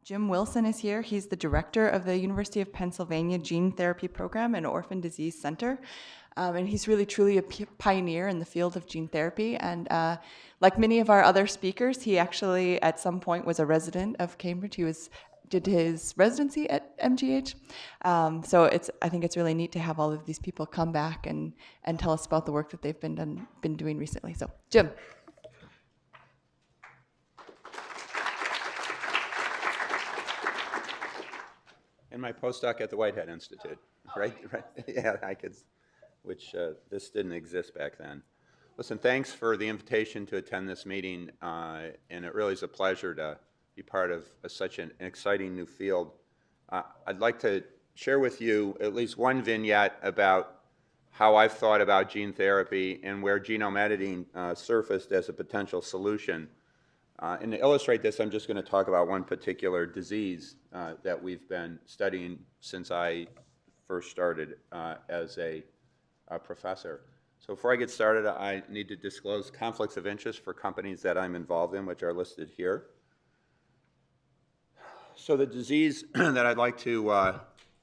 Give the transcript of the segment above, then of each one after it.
Jim Wilson is here. He's the director of the University of Pennsylvania Gene Therapy Program and Orphan Disease Center. And he's really truly a pioneer in the field of gene therapy. And like many of our other speakers, he actually at some point was a resident of Cambridge. He did his residency at MGH. So I think it's really neat to have all of these people come back and tell us about the work that they've been doing recently. So Jim. And my postdoc at the Whitehead Institute, right? Yeah, I could, which this didn't exist back then. Listen, thanks for the invitation to attend this meeting, and it really is a pleasure to be part of such an exciting new field. I'd like to share with you at least one vignette about how I've thought about gene therapy and where genome editing surfaced as a potential solution. And to illustrate this, I'm just going to talk about one particular disease that we've been studying since I first started as a professor. So before I get started, I need to disclose conflicts of interest for companies that I'm involved in, which are listed here. So the disease that I'd like to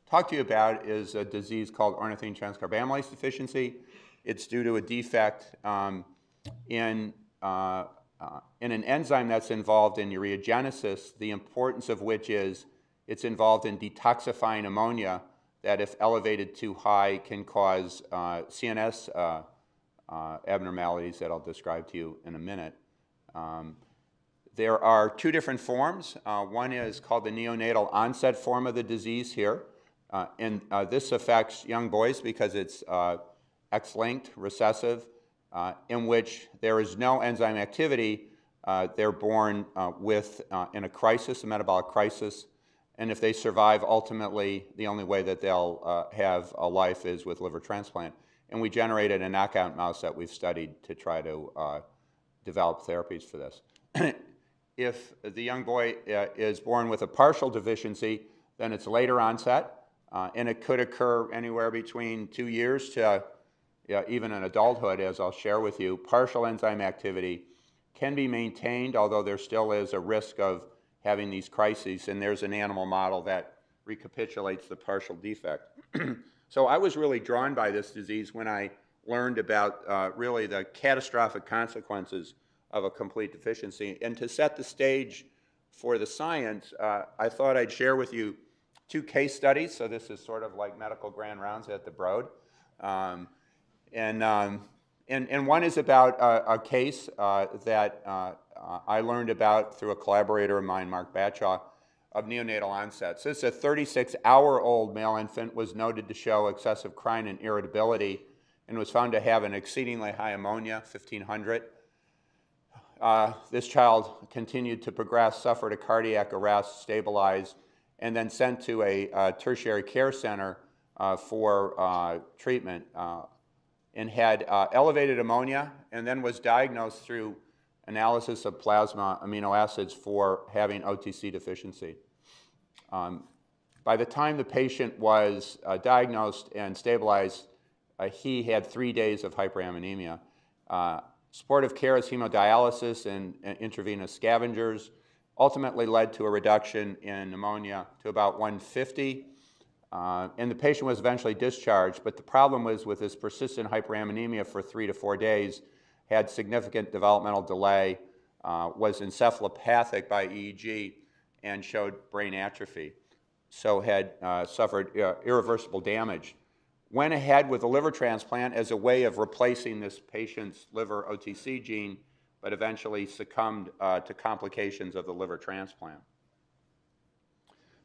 talk to you about is a disease called Ornithine Transcarbamylase deficiency. It's due to a defect in an enzyme that's involved in ureagenesis, the importance of which is it's involved in detoxifying ammonia that, if elevated too high, can cause CNS abnormalities that I'll describe to you in a minute. There are two different forms. One is called the neonatal onset form of the disease here. And this affects young boys because it's X-linked, recessive, in which there is no enzyme activity. They're born in a crisis, a metabolic crisis, and if they survive, ultimately, the only way that they'll have a life is with liver transplant. And we generated a knockout mouse that we've studied to try to develop therapies for this. If the young boy is born with a partial deficiency, then it's later onset, and it could occur anywhere between 2 years to even in adulthood, as I'll share with you. Partial enzyme activity can be maintained, although there still is a risk of having these crises, and there's an animal model that recapitulates the partial defect. So I was really drawn by this disease when I learned about really the catastrophic consequences of a complete deficiency. And to set the stage for the science, I thought I'd share with you two case studies. So this is sort of like medical grand rounds at the Broad. And one is about a case that I learned about through a collaborator of mine, Mark Batshaw, of neonatal onset. So this is a 36-hour-old male infant, was noted to show excessive crying and irritability, and was found to have an exceedingly high ammonia, 1,500. This child continued to progress, suffered a cardiac arrest, stabilized, and then sent to a tertiary care center for treatment. And had elevated ammonia, and then was diagnosed through analysis of plasma amino acids for having OTC deficiency. By the time the patient was diagnosed and stabilized, he had 3 days of hyperammonemia. Supportive care as hemodialysis and intravenous scavengers ultimately led to a reduction in ammonia to about 150. And the patient was eventually discharged, but the problem was with this persistent hyperammonemia for 3 to 4 days, had significant developmental delay, was encephalopathic by EEG, and showed brain atrophy. So had suffered irreversible damage. Went ahead with a liver transplant as a way of replacing this patient's liver OTC gene, but eventually succumbed to complications of the liver transplant.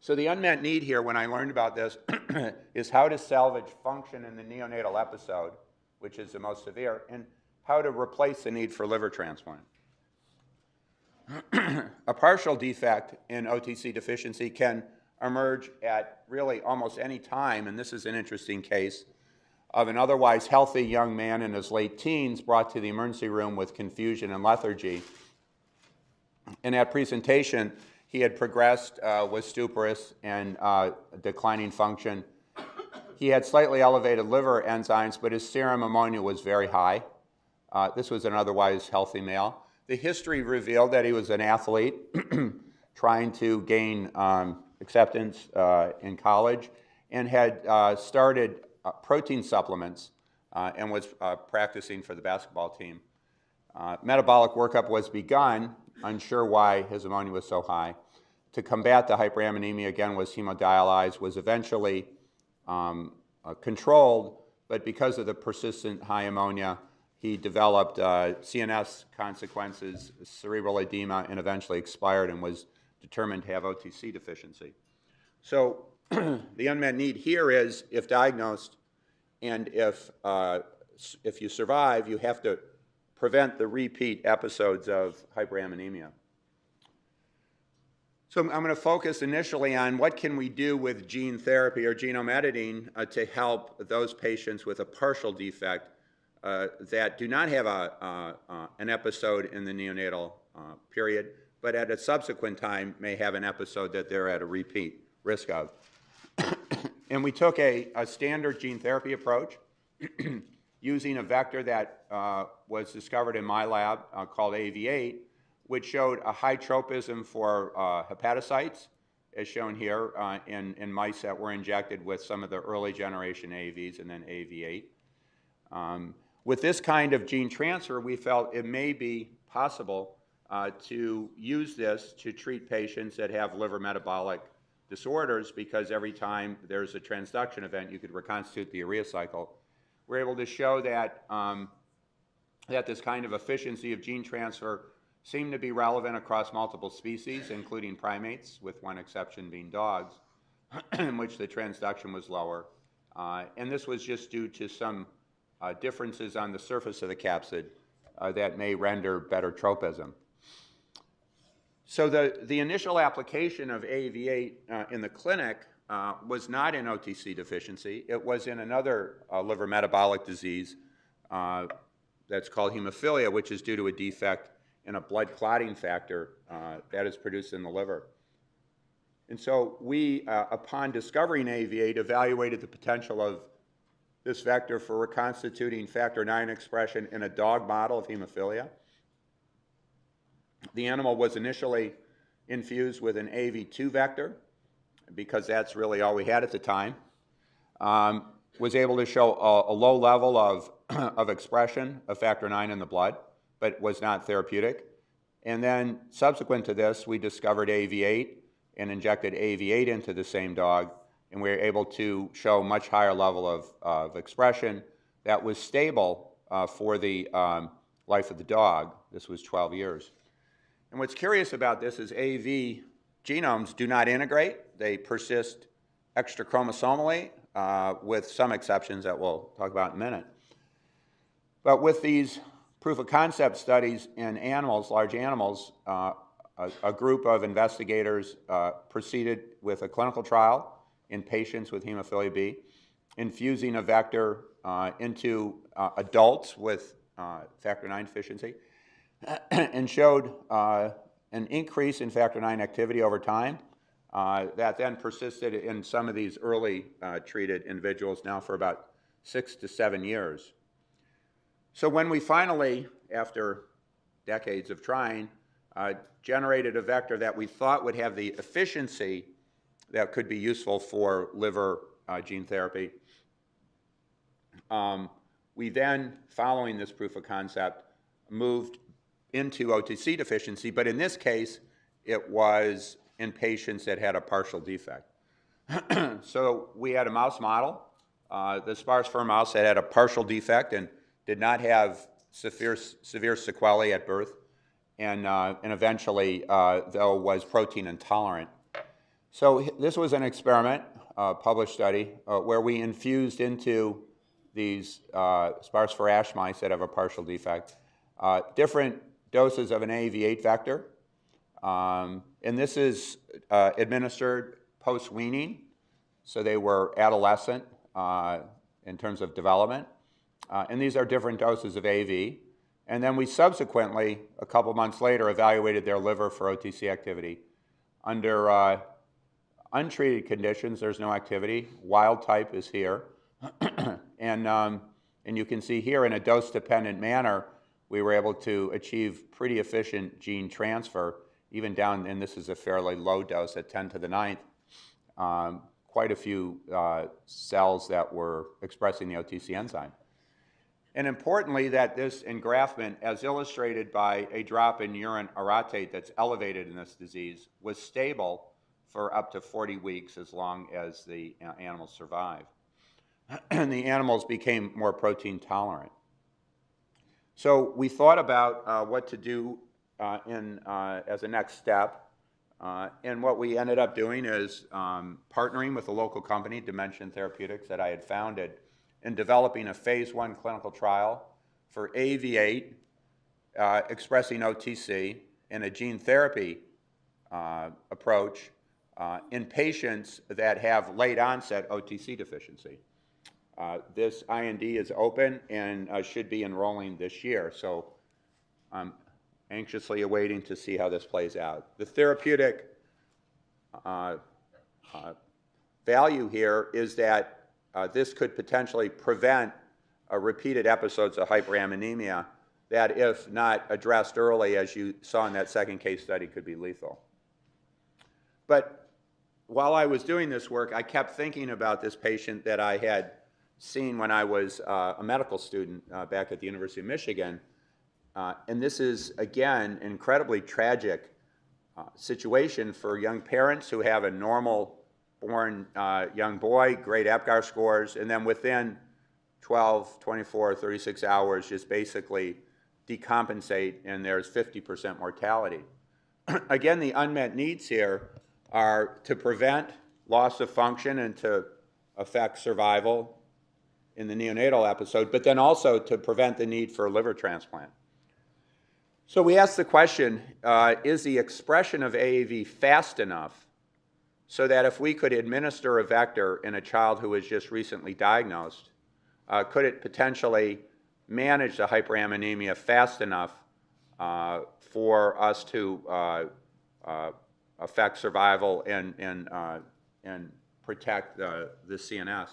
So the unmet need here, when I learned about this, is how to salvage function in the neonatal episode, which is the most severe, and how to replace the need for liver transplant. A partial defect in OTC deficiency can emerge at really almost any time, and this is an interesting case of an otherwise healthy young man in his late teens brought to the emergency room with confusion and lethargy. In that presentation, he had progressed with stuporous and declining function. He had slightly elevated liver enzymes, but his serum ammonia was very high. This was an otherwise healthy male. The history revealed that he was an athlete, trying to gain acceptance in college, and had started protein supplements and was practicing for the basketball team. Metabolic workup was begun, unsure why his ammonia was so high. To combat the hyperammonemia, again, was hemodialyzed, was eventually controlled, but because of the persistent high ammonia, he developed CNS consequences, cerebral edema, and eventually expired and was determined to have OTC deficiency. So the unmet need here is, if diagnosed and if you survive, you have to prevent the repeat episodes of hyperammonemia. So I'm going to focus initially on what can we do with gene therapy or genome editing to help those patients with a partial defect that do not have an episode in the neonatal period, but at a subsequent time may have an episode that they're at a repeat risk of. And we took a standard gene therapy approach using a vector that was discovered in my lab called AV8, which showed a high tropism for hepatocytes, as shown here in mice that were injected with some of the early generation AAVs and then AV8. With this kind of gene transfer, we felt it may be possible to use this to treat patients that have liver metabolic disorders, because every time there's a transduction event, you could reconstitute the urea cycle. We're able to show that, that this kind of efficiency of gene transfer seemed to be relevant across multiple species, including primates, with one exception being dogs, in which the transduction was lower. And this was just due to some differences on the surface of the capsid that may render better tropism. So the initial application of AAV8 in the clinic was not in OTC deficiency. It was in another liver metabolic disease that's called hemophilia, which is due to a defect in a blood clotting factor that is produced in the liver. And so we, upon discovering AAV8, evaluated the potential of this vector for reconstituting factor IX expression in a dog model of hemophilia. The animal was initially infused with an AAV2 vector, because that's really all we had at the time. Was able to show a low level of expression of factor IX in the blood, but was not therapeutic. And then subsequent to this, we discovered AAV8 and injected AAV8 into the same dog, and we were able to show much higher level of expression that was stable for the life of the dog. This was 12 years. And what's curious about this is AAV genomes do not integrate. They persist extrachromosomally, with some exceptions that we'll talk about in a minute. But with these proof of concept studies in animals, large animals, a group of investigators proceeded with a clinical trial in patients with hemophilia B, infusing a vector into adults with factor IX deficiency, and showed an increase in factor IX activity over time that then persisted in some of these early treated individuals now for about 6 to 7 years. So when we finally, after decades of trying, generated a vector that we thought would have the efficiency that could be useful for liver gene therapy, we then, following this proof of concept, moved into OTC deficiency, but in this case, it was in patients that had a partial defect. So we had a mouse model, the sparse fur mouse that had a partial defect and did not have severe sequelae at birth, and eventually, though, was protein intolerant. So this was an experiment, published study, where we infused into these sparse fur ash mice that have a partial defect different doses of an AAV8 vector. And this is administered post-weaning, so they were adolescent in terms of development. And these are different doses of AAV. And then we subsequently, a couple months later, evaluated their liver for OTC activity. Under untreated conditions, there's no activity. Wild type is here. And you can see here in a dose-dependent manner, we were able to achieve pretty efficient gene transfer, even down, and this is a fairly low dose at 10 to the 9th, quite a few cells that were expressing the OTC enzyme. And importantly, that this engraftment, as illustrated by a drop in urine orotate that's elevated in this disease, was stable for up to 40 weeks as long as the animals survived. And the animals became more protein tolerant. So we thought about what to do as a next step. And what we ended up doing is partnering with a local company, Dimension Therapeutics, that I had founded, in developing a phase 1 clinical trial for AAV8 expressing OTC in a gene therapy approach in patients that have late onset OTC deficiency. This IND is open and should be enrolling this year, so I'm anxiously awaiting to see how this plays out. The therapeutic value here is that this could potentially prevent repeated episodes of hyperammonemia that, if not addressed early, as you saw in that second case study, could be lethal. But while I was doing this work, I kept thinking about this patient that I had seen when I was a medical student back at the University of Michigan. And this is, again, an incredibly tragic situation for young parents who have a normal born young boy, great APGAR scores, and then within 12, 24, 36 hours just basically decompensate, and there's 50% mortality. Again, the unmet needs here are to prevent loss of function and to affect survival in the neonatal episode, but then also to prevent the need for a liver transplant. So we asked the question, is the expression of AAV fast enough so that if we could administer a vector in a child who was just recently diagnosed, could it potentially manage the hyperammonemia fast enough for us to affect survival and protect the CNS?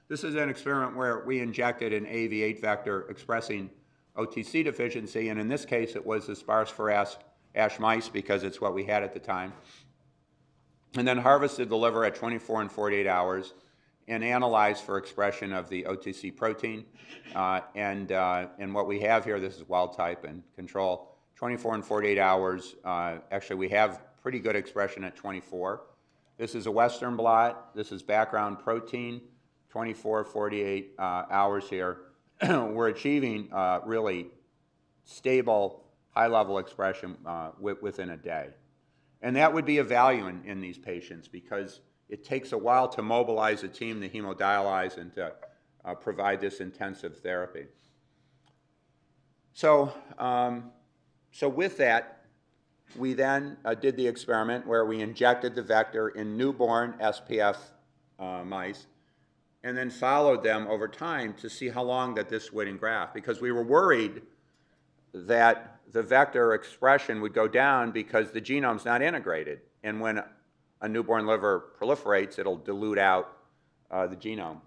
This is an experiment where we injected an AAV8 vector expressing OTC deficiency, and in this case it was the sparse ash mice because it's what we had at the time, and then harvested the liver at 24 and 48 hours and analyzed for expression of the OTC protein. And what we have here, this is wild type and control, 24 and 48 hours. Actually, we have pretty good expression at 24. This is a Western blot. This is background protein, 24, 48 hours here. We're achieving really stable, high-level expression within a day. And that would be a value in these patients because it takes a while to mobilize a team to hemodialyze and to provide this intensive therapy. So, with that, we then did the experiment where we injected the vector in newborn SPF mice and then followed them over time to see how long that this would engraft, because we were worried that the vector expression would go down because the genome's not integrated. And when a newborn liver proliferates, it'll dilute out the genome.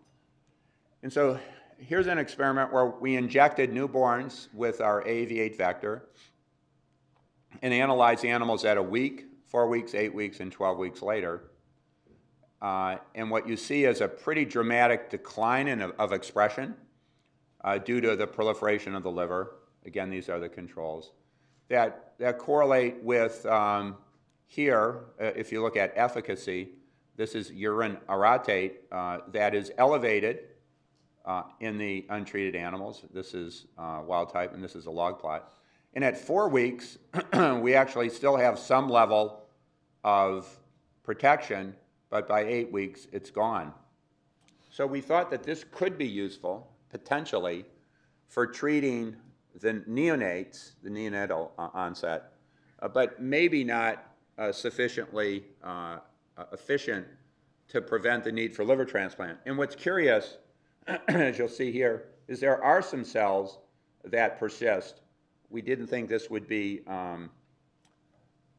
And so here's an experiment where we injected newborns with our AAV8 vector and analyzed animals at a week, 4 weeks, 8 weeks, and 12 weeks later. And what you see is a pretty dramatic decline of expression due to the proliferation of the liver. Again, these are the controls that correlate with here, if you look at efficacy, this is urine orotate that is elevated in the untreated animals. This is wild type, and this is a log plot. And at 4 weeks, we actually still have some level of protection, but by 8 weeks, it's gone. So we thought that this could be useful, potentially, for treating the neonates, the neonatal onset, but maybe not sufficiently efficient to prevent the need for liver transplant. And what's curious, as you'll see here, is there are some cells that persist. We didn't think this would be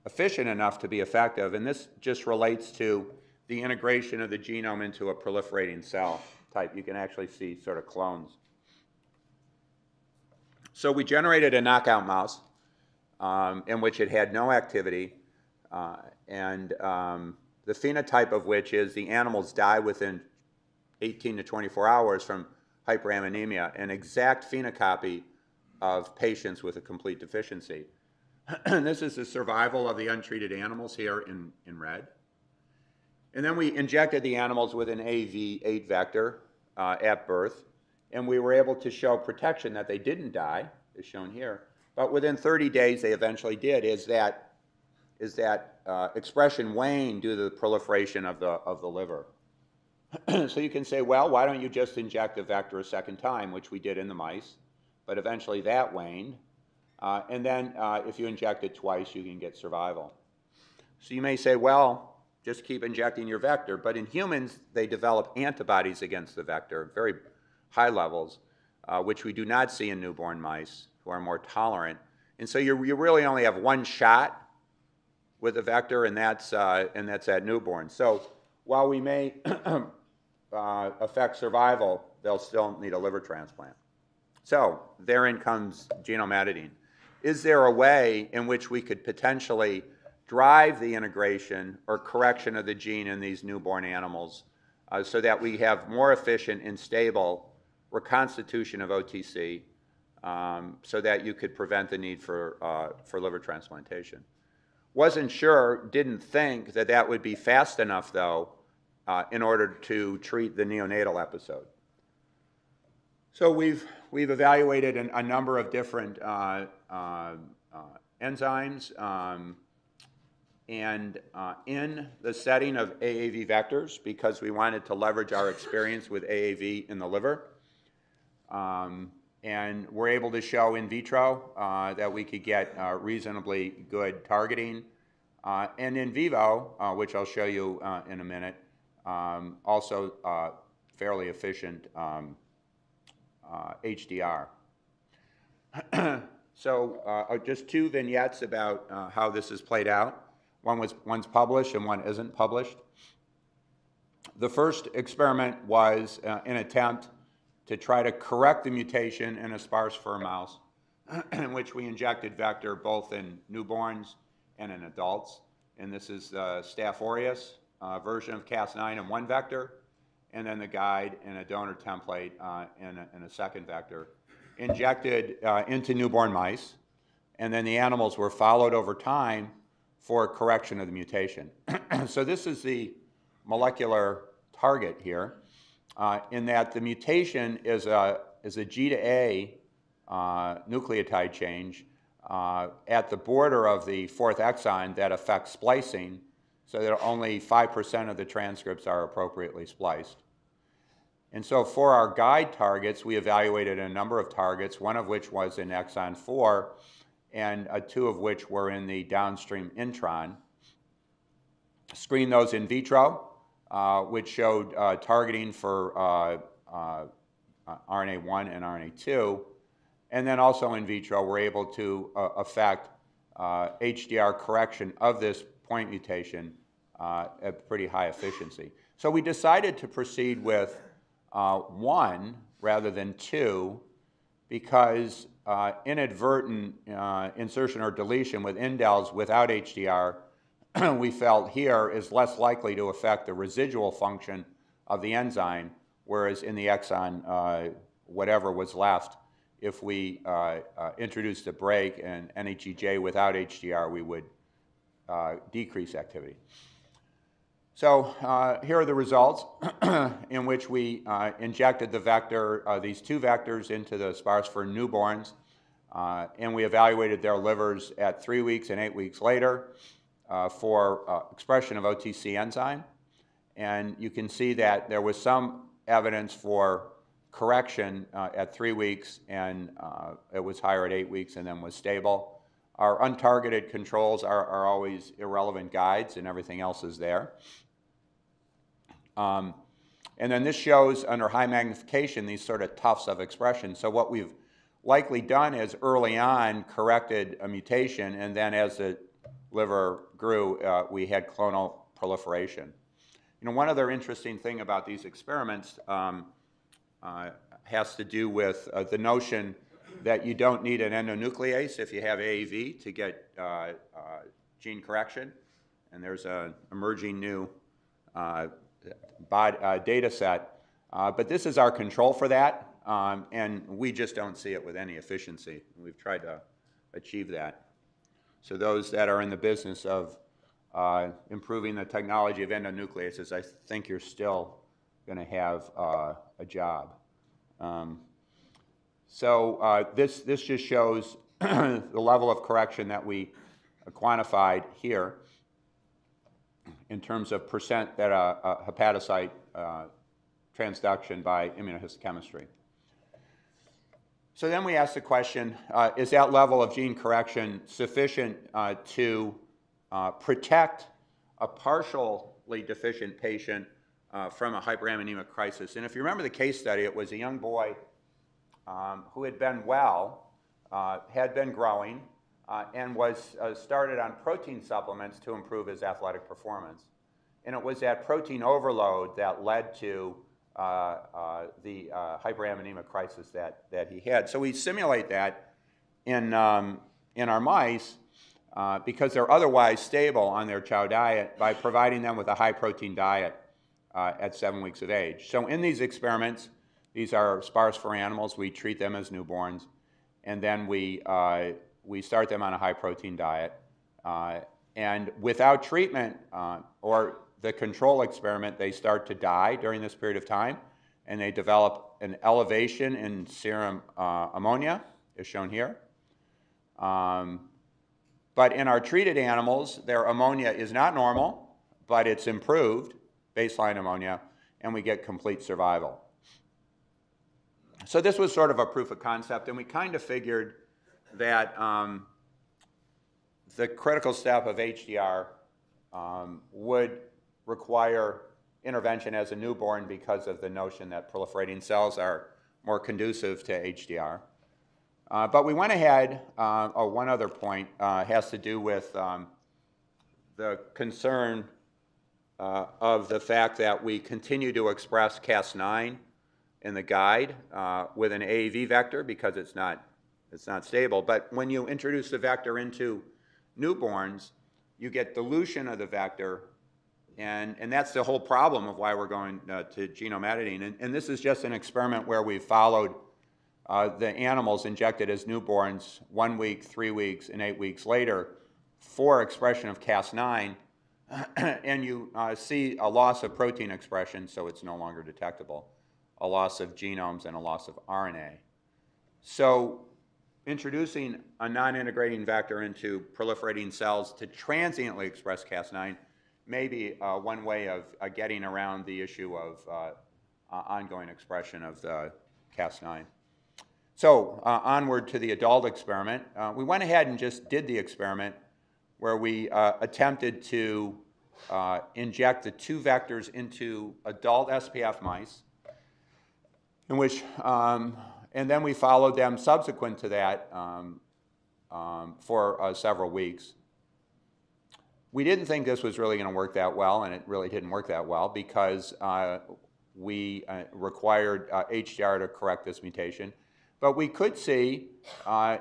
efficient enough to be effective, and this just relates to the integration of the genome into a proliferating cell type. You can actually see sort of clones. So we generated a knockout mouse in which it had no activity. The phenotype of which is the animals die within 18 to 24 hours from hyperammonemia, an exact phenocopy of patients with a complete deficiency. This is the survival of the untreated animals here in red. And then we injected the animals with an AAV8 vector at birth, and we were able to show protection that they didn't die, as shown here, but within 30 days they eventually did. Is that expression waned due to the proliferation of the liver? So you can say, well, why don't you just inject the vector a second time, which we did in the mice, but eventually that waned. And then if you inject it twice, you can get survival. So you may say, well, just keep injecting your vector. But in humans, they develop antibodies against the vector, very high levels, which we do not see in newborn mice who are more tolerant. And so you really only have one shot with a vector, and that's at newborn. So while we may affect survival, they'll still need a liver transplant. So therein comes genome editing. Is there a way in which we could potentially drive the integration or correction of the gene in these newborn animals so that we have more efficient and stable reconstitution of OTC so that you could prevent the need for liver transplantation? Wasn't sure, didn't think that that would be fast enough, though, in order to treat the neonatal episode. So we've evaluated a number of different enzymes, and in the setting of AAV vectors, because we wanted to leverage our experience with AAV in the liver, and we're able to show in vitro that we could get reasonably good targeting, and in vivo, which I'll show you in a minute, also fairly efficient HDR. So just two vignettes about how this is played out. One's published and one isn't published. The first experiment was an attempt to try to correct the mutation in a sparse fur mouse, in which we injected vector both in newborns and in adults. And this is the Staph aureus version of Cas9 in one vector, and then the guide and a donor template in a second vector, injected into newborn mice, and then the animals were followed over time for correction of the mutation. So this is the molecular target here, in that the mutation is a G to A nucleotide change at the border of the fourth exon that affects splicing, so that only 5% of the transcripts are appropriately spliced. And so for our guide targets, we evaluated a number of targets, one of which was in exon 4, and two of which were in the downstream intron. Screened those in vitro, which showed targeting for RNA1 and RNA2. And then also in vitro, we're able to affect HDR correction of this point mutation at pretty high efficiency. So we decided to proceed with one rather than two, because inadvertent insertion or deletion with indels without HDR we felt here is less likely to affect the residual function of the enzyme, whereas in the exon, whatever was left, if we introduced a break and NHEJ without HDR, we would decrease activity. So here are the results in which we injected the vector, these two vectors into the sparse fur newborns, and we evaluated their livers at 3 weeks and 8 weeks later for expression of OTC enzyme. And you can see that there was some evidence for correction at 3 weeks, and it was higher at 8 weeks and then was stable. Our untargeted controls are always irrelevant guides, and everything else is there. And then this shows under high magnification these sort of tufts of expression. So what we've likely done is early on corrected a mutation, and then as the liver grew, we had clonal proliferation. You know, one other interesting thing about these experiments has to do with the notion that you don't need an endonuclease if you have AAV to get gene correction. and there's an emerging new data set. But this is our control for that, and we just don't see it with any efficiency. We've tried to achieve that. So those that are in the business of improving the technology of endonucleases, I think you're still going to have a job. This just shows the level of correction that we quantified here in terms of percent that a hepatocyte transduction by immunohistochemistry. So then we ask the question, is that level of gene correction sufficient to protect a partially deficient patient from a hyperammonemic crisis? And if you remember the case study, it was a young boy who had been well, had been growing, and was started on protein supplements to improve his athletic performance. And it was that protein overload that led to the hyperammonemic crisis that he had. So we simulate that in our mice because they're otherwise stable on their chow diet by providing them with a high-protein diet at 7 weeks of age. So in these experiments, these are sparse for animals. We treat them as newborns, and then we start them on a high-protein diet. And without treatment or the control experiment, they start to die during this period of time, and they develop an elevation in serum ammonia, as shown here. But in our treated animals, their ammonia is not normal, but it's improved, baseline ammonia, and we get complete survival. So this was sort of a proof of concept, and we kind of figured that the critical step of HDR would require intervention as a newborn because of the notion that proliferating cells are more conducive to HDR. But we went ahead, one other point has to do with the concern of the fact that we continue to express Cas9 in the guide with an AAV vector because it's not stable. But when you introduce the vector into newborns, you get dilution of the vector, and that's the whole problem of why we're going to genome editing. And this is just an experiment where we followed the animals injected as newborns 1 week, 3 weeks, and 8 weeks later for expression of Cas9, and you see a loss of protein expression, so it's no longer detectable, a loss of genomes, and a loss of RNA. So introducing a non-integrating vector into proliferating cells to transiently express Cas9 may be one way of getting around the issue of ongoing expression of the Cas9. So onward to the adult experiment. We went ahead and just did the experiment where we attempted to inject the 2 vectors into adult SPF mice, in which, and then we followed them subsequent to that for several weeks. We didn't think this was really going to work that well, and it really didn't work that well because we required HDR to correct this mutation. But we could see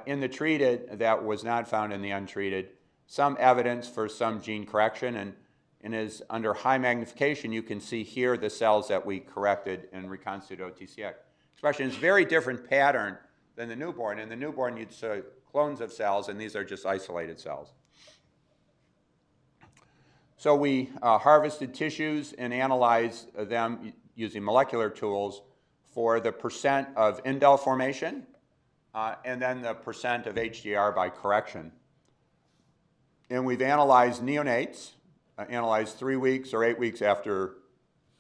in the treated that was not found in the untreated some evidence for some gene correction, and as under high magnification, you can see here the cells that we corrected and reconstituted OTC-KO expression. It's a very different pattern than the newborn. In the newborn, you'd see clones of cells, and these are just isolated cells. So we harvested tissues and analyzed them using molecular tools for the percent of indel formation and then the percent of HDR by correction. And we've analyzed neonates, analyzed 3 weeks or 8 weeks after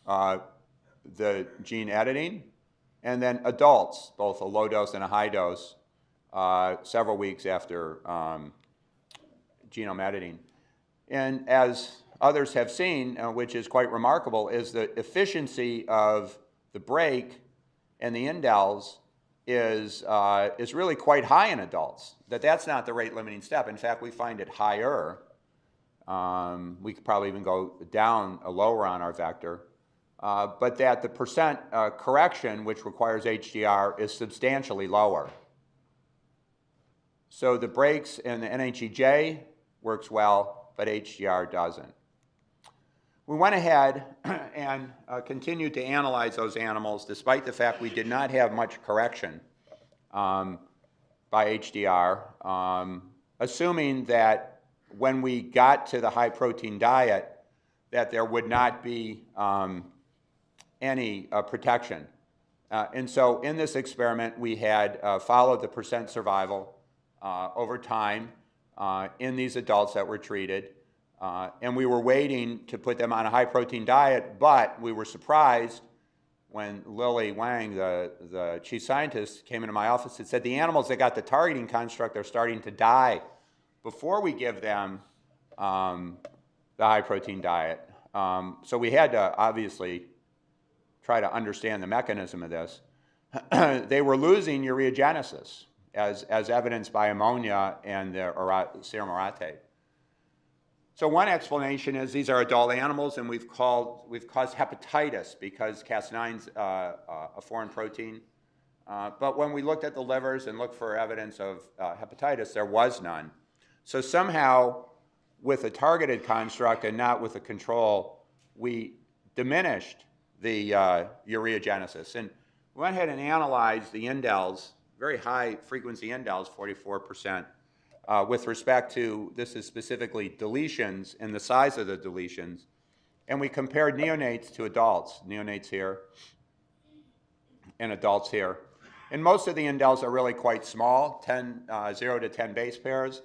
the gene editing, and then adults, both a low dose and a high dose, several weeks after genome editing. And as others have seen, which is quite remarkable, is the efficiency of the break and the indels is really quite high in adults. That's not the rate-limiting step. In fact, we find it higher. We could probably even go down lower on our vector. But that the percent correction, which requires HDR, is substantially lower. So the breaks in the NHEJ works well, but HDR doesn't. We went ahead and continued to analyze those animals despite the fact we did not have much correction by HDR, assuming that when we got to the high protein diet that there would not be any protection. And so in this experiment, we had followed the percent survival over time in these adults that were treated. And we were waiting to put them on a high protein diet, but we were surprised when Lily Wang, the chief scientist, came into my office and said, the animals that got the targeting construct are starting to die before we give them the high protein diet. So we had to obviously try to understand the mechanism of this. They were losing ureagenesis as evidenced by ammonia and the serum orotate. So one explanation is these are adult animals, and we've caused hepatitis because Cas9's a foreign protein. But when we looked at the livers and looked for evidence of hepatitis, there was none. So somehow, with a targeted construct and not with a control, we diminished the ureagenesis. And we went ahead and analyzed the indels, very high frequency indels, 44%. With respect to, this is specifically deletions and the size of the deletions. And we compared neonates to adults, neonates here and adults here. And most of the indels are really quite small, 0 to 10 base pairs.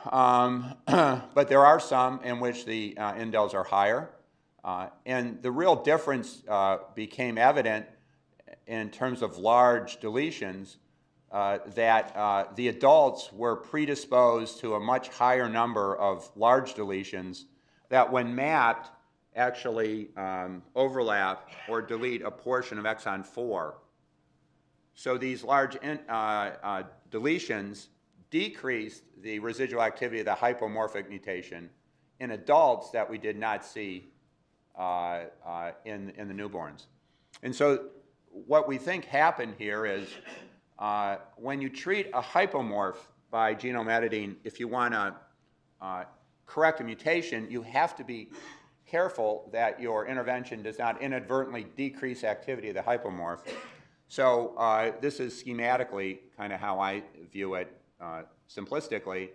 But there are some in which the indels are higher. And the real difference became evident in terms of large deletions. That the adults were predisposed to a much higher number of large deletions that when mapped actually overlap or delete a portion of exon 4. So these large deletions decreased the residual activity of the hypomorphic mutation in adults that we did not see in the newborns. And so what we think happened here is when you treat a hypomorph by genome editing, if you want to correct a mutation, you have to be careful that your intervention does not inadvertently decrease activity of the hypomorph. So this is schematically kind of how I view it simplistically,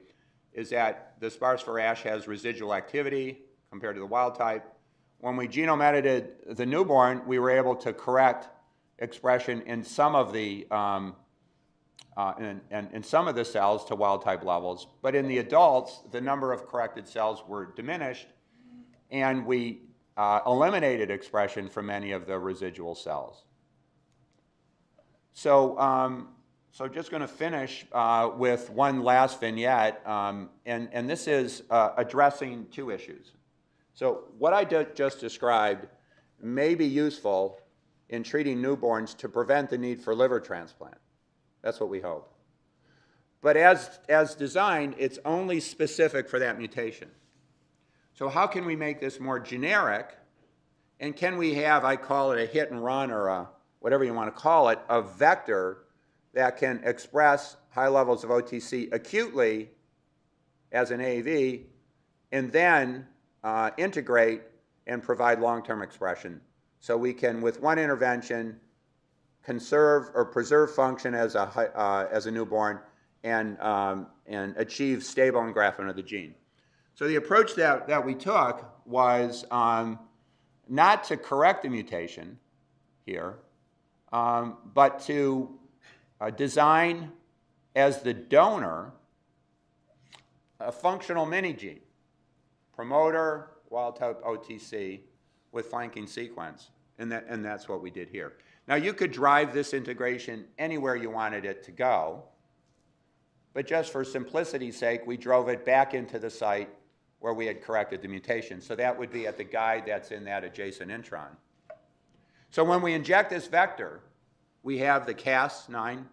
is that the spfash has residual activity compared to the wild type. When we genome edited the newborn, we were able to correct expression in some of the in some of the cells to wild type levels, but in the adults, the number of corrected cells were diminished, and we eliminated expression from many of the residual cells. So, so just going to finish with one last vignette, and this is addressing two issues. So what I just described may be useful in treating newborns to prevent the need for liver transplant. That's what we hope. But as designed, it's only specific for that mutation. So how can we make this more generic? And can we have, I call it a hit and run, or a, whatever you want to call it, a vector that can express high levels of OTC acutely as an AAV, and then integrate and provide long-term expression. So we can, with one intervention, conserve or preserve function as a newborn and achieve stable engraftment of the gene. So the approach that we took was not to correct the mutation here, but to design as the donor a functional mini-gene, promoter, wild-type OTC with flanking sequence, and that's what we did here. Now, you could drive this integration anywhere you wanted it to go, but just for simplicity's sake, we drove it back into the site where we had corrected the mutation. So that would be at the guide that's in that adjacent intron. So when we inject this vector, we have the Cas9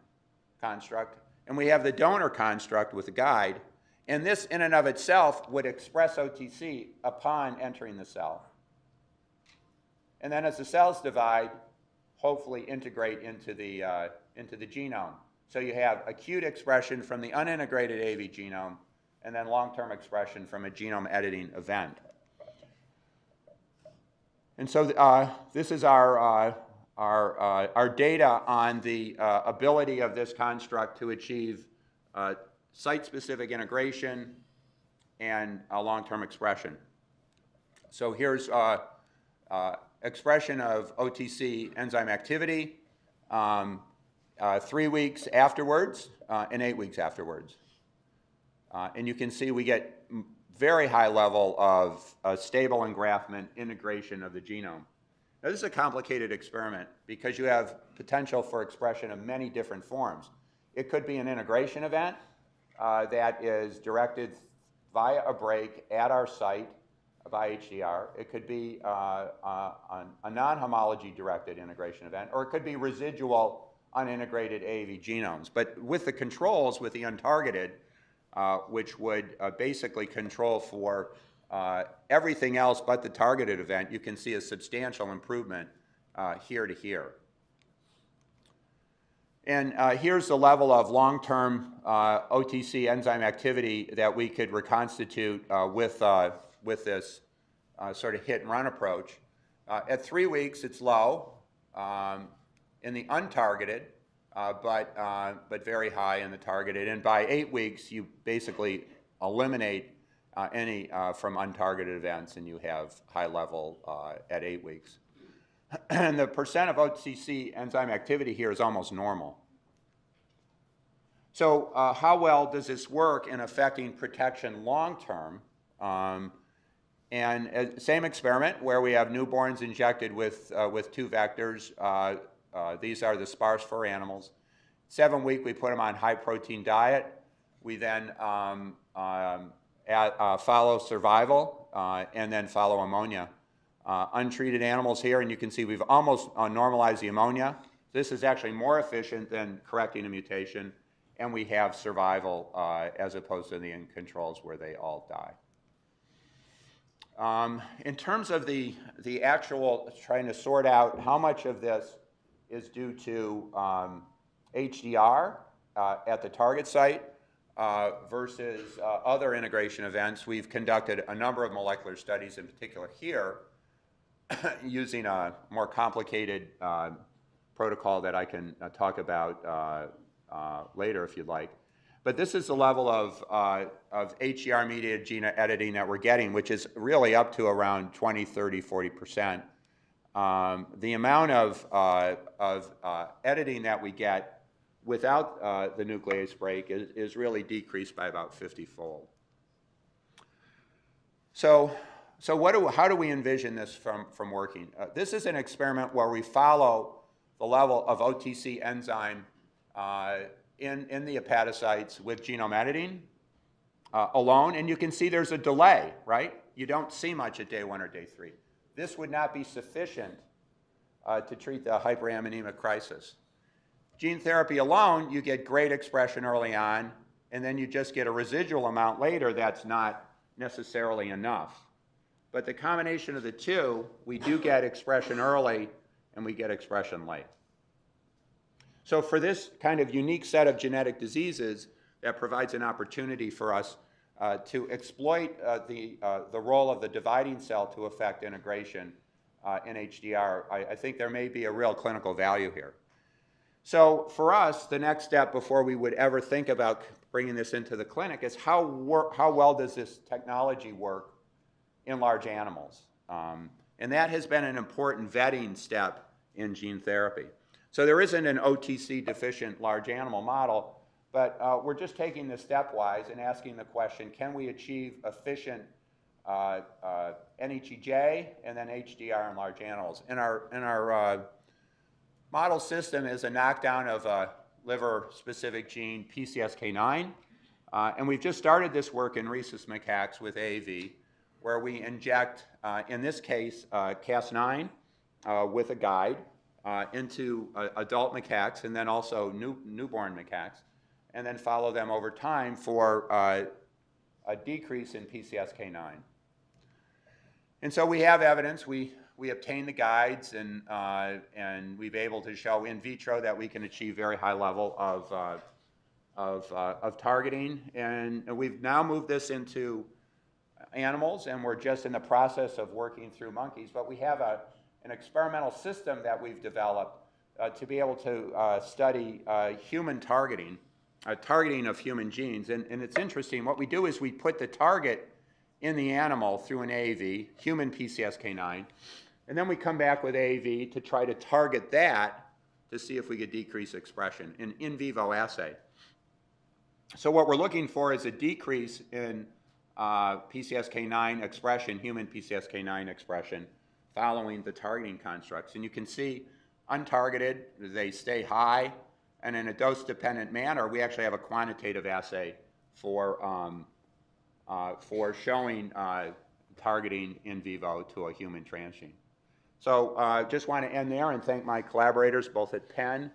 construct, and we have the donor construct with the guide, and this in and of itself would express OTC upon entering the cell. And then as the cells divide, hopefully integrate into the genome. So you have acute expression from the unintegrated AAV genome, and then long-term expression from a genome editing event. And so this is our data on the ability of this construct to achieve site-specific integration and long-term expression. So here's expression of OTC enzyme activity 3 weeks afterwards and 8 weeks afterwards. And you can see we get very high level of stable engraftment integration of the genome. Now, this is a complicated experiment because you have potential for expression of many different forms. It could be an integration event that is directed via a break at our site by HDR. It could be a non-homology directed integration event, or it could be residual unintegrated AAV genomes. But with the controls, with the untargeted, which would basically control for everything else but the targeted event, you can see a substantial improvement here to here. And here's the level of long-term OTC enzyme activity that we could reconstitute with this sort of hit-and-run approach. At 3 weeks, it's low in the untargeted, but very high in the targeted. And by 8 weeks, you basically eliminate any from untargeted events, and you have high level at 8 weeks. And the percent of OTC enzyme activity here is almost normal. So how well does this work in affecting protection long-term? And same experiment where we have newborns injected with 2 vectors. These are the sparse fur animals. 7 week, we put them on high-protein diet. We then follow survival and then follow ammonia. Untreated animals here, and you can see we've almost normalized the ammonia. This is actually more efficient than correcting a mutation, and we have survival as opposed to the controls where they all die. In terms of the actual trying to sort out how much of this is due to HDR at the target site versus other integration events, we've conducted a number of molecular studies, in particular here, using a more complicated protocol that I can talk about later if you'd like. But this is the level of HDR-mediated gene editing that we're getting, which is really up to around 20, 30, 40%. The amount of editing that we get without the nuclease break is really decreased by about 50-fold. So how do we envision this from working? This is an experiment where we follow the level of OTC enzyme in the hepatocytes with genome editing alone, and you can see there's a delay, right? You don't see much at day 1 or day 3. This would not be sufficient to treat the hyperammonemic crisis. Gene therapy alone, you get great expression early on, and then you just get a residual amount later that's not necessarily enough. But the combination of the two, we do get expression early and we get expression late. So for this kind of unique set of genetic diseases, that provides an opportunity for us to exploit the role of the dividing cell to affect integration in HDR. I think there may be a real clinical value here. So for us, the next step before we would ever think about bringing this into the clinic is how well does this technology work in large animals? And that has been an important vetting step in gene therapy. So there isn't an OTC deficient large animal model, but we're just taking this stepwise and asking the question, can we achieve efficient NHEJ and then HDR in large animals? And our model system is a knockdown of a liver-specific gene, PCSK9. And we've just started this work in rhesus macaques with AAV, where we inject, in this case, Cas9 with a guide into adult macaques and then also newborn macaques, and then follow them over time for a decrease in PCSK9. And so we have evidence. We obtain the guides, and we've been able to show in vitro that we can achieve very high level of targeting. And we've now moved this into animals, and we're just in the process of working through monkeys. But we have an experimental system that we've developed to be able to study human targeting of human genes. And it's interesting. What we do is we put the target in the animal through an AAV, human PCSK9, and then we come back with AAV to try to target that to see if we could decrease expression in vivo assay. So what we're looking for is a decrease in PCSK9 expression, human PCSK9 expression, following the targeting constructs. And you can see untargeted, they stay high, and in a dose-dependent manner, we actually have a quantitative assay for showing targeting in vivo to a human transgene. So just want to end there and thank my collaborators both at Penn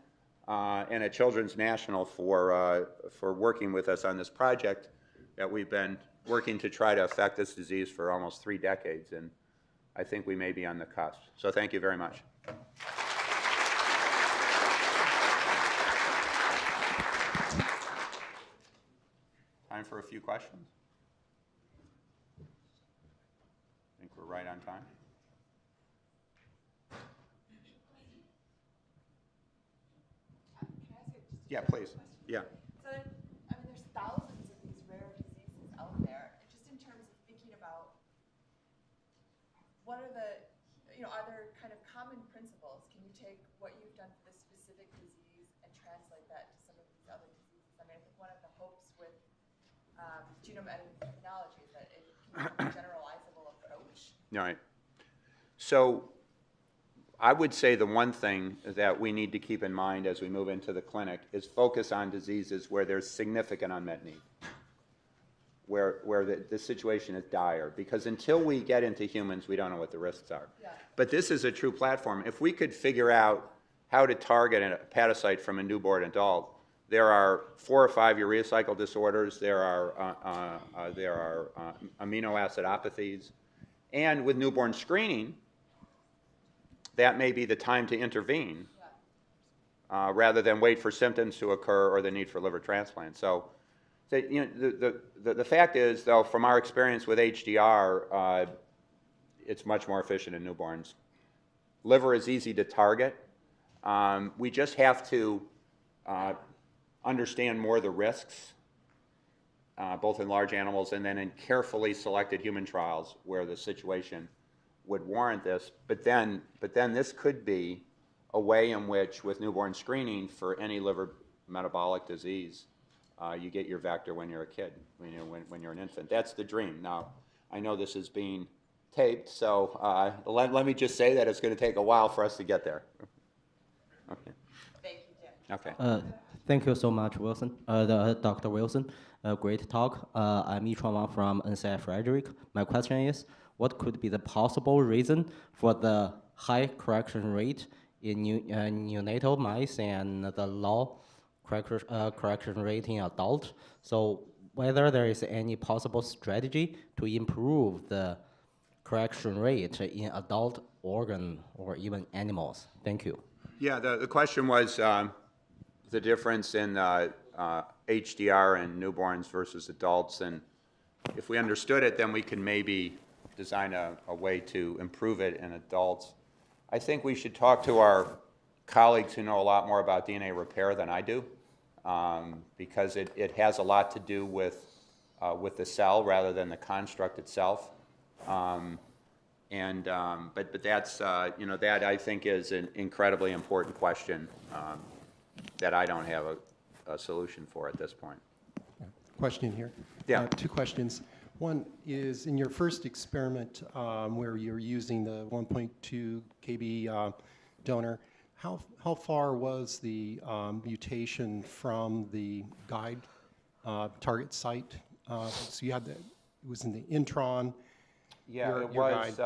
and at Children's National for working with us on this project that we've been working to try to affect this disease for almost 3 decades, and I think we may be on the cusp. So thank you very much. Time for a few questions. I think we're right on time. Yeah, please. Yeah. So, I mean, there's thousands of these rare diseases out there. Just in terms of thinking about what are the, are there kind of common principles? Can you take what you've done for this specific disease and translate that to some of these other diseases? I mean, I think one of the hopes with genome editing technology is that it can be a generalizable approach. All right. So I would say the one thing that we need to keep in mind as we move into the clinic is focus on diseases where there's significant unmet need, where the situation is dire. Because until we get into humans, we don't know what the risks are. Yeah. But this is a true platform. If we could figure out how to target a hepatocyte from a newborn adult, there are 4 or 5 urea cycle disorders. There are amino acidopathies, and with newborn screening, that may be the time to intervene rather than wait for symptoms to occur or the need for liver transplant. So, the fact is, though, from our experience with HDR, it's much more efficient in newborns. Liver is easy to target. We just have to understand more the risks, both in large animals and then in carefully selected human trials where the situation would warrant this. But then this could be a way in which, with newborn screening for any liver metabolic disease, you get your vector when you're a kid, when you're an infant. That's the dream. Now, I know this is being taped, so let me just say that it's going to take a while for us to get there. Okay. Thank you, Jim. Okay. Thank you so much, Wilson. Dr. Wilson, great talk. I'm Yichuan Wang from NCI Frederick. My question is, what could be the possible reason for the high correction rate in neonatal mice and the low correction rate in adult? So whether there is any possible strategy to improve the correction rate in adult organ or even animals? Thank you. Yeah, the question was the difference in HDR in newborns versus adults, and if we understood it, then we can maybe design a way to improve it in adults. I think we should talk to our colleagues who know a lot more about DNA repair than I do, because it has a lot to do with the cell rather than the construct itself. But that's that I think is an incredibly important question that I don't have a solution for at this point. Question here. Yeah. 2 questions. One is, in your first experiment where you're using the 1.2 kb donor, how far was the mutation from the guide target site? So you had it was in the intron. Yeah, it was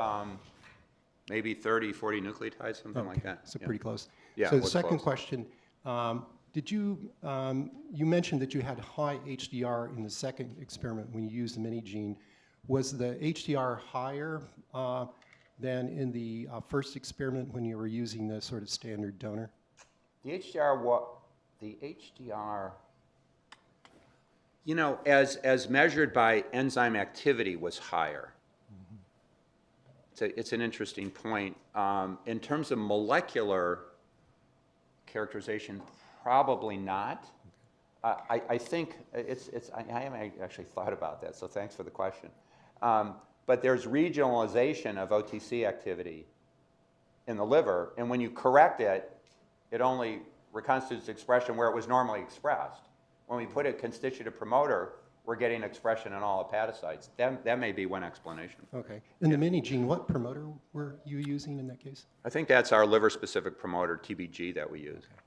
maybe 30, 40 nucleotides, something like that. So pretty close. Yeah, So it the was second close. question, did you mentioned that you had high HDR in the second experiment when you used the mini gene. Was the HDR higher than in the first experiment when you were using the sort of standard donor? The HDR, You know, as measured by enzyme activity was higher. It's an interesting point. In terms of molecular characterization, probably not. I think I haven't actually thought about that, so thanks for the question. But there's regionalization of OTC activity in the liver, and when you correct it, it only reconstitutes expression where it was normally expressed. When we put a constitutive promoter, we're getting expression in all hepatocytes. That may be one explanation. Okay. In the mini gene, what promoter were you using in that case? I think that's our liver-specific promoter, TBG, that we use. Okay,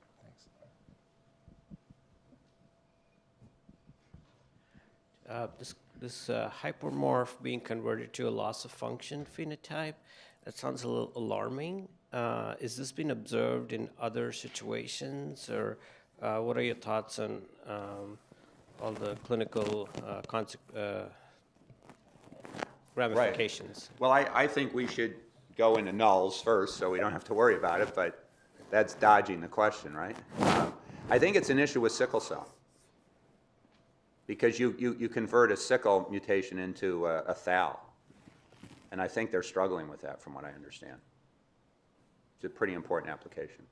thanks. This hypermorph being converted to a loss of function phenotype, that sounds a little alarming. Is this been observed in other situations, or what are your thoughts on all the clinical ramifications? Right. Well, I think we should go into nulls first so we don't have to worry about it, but that's dodging the question, right? I think it's an issue with sickle cell because you convert a sickle mutation into a thal, and I think they're struggling with that from what I understand. It's a pretty important application.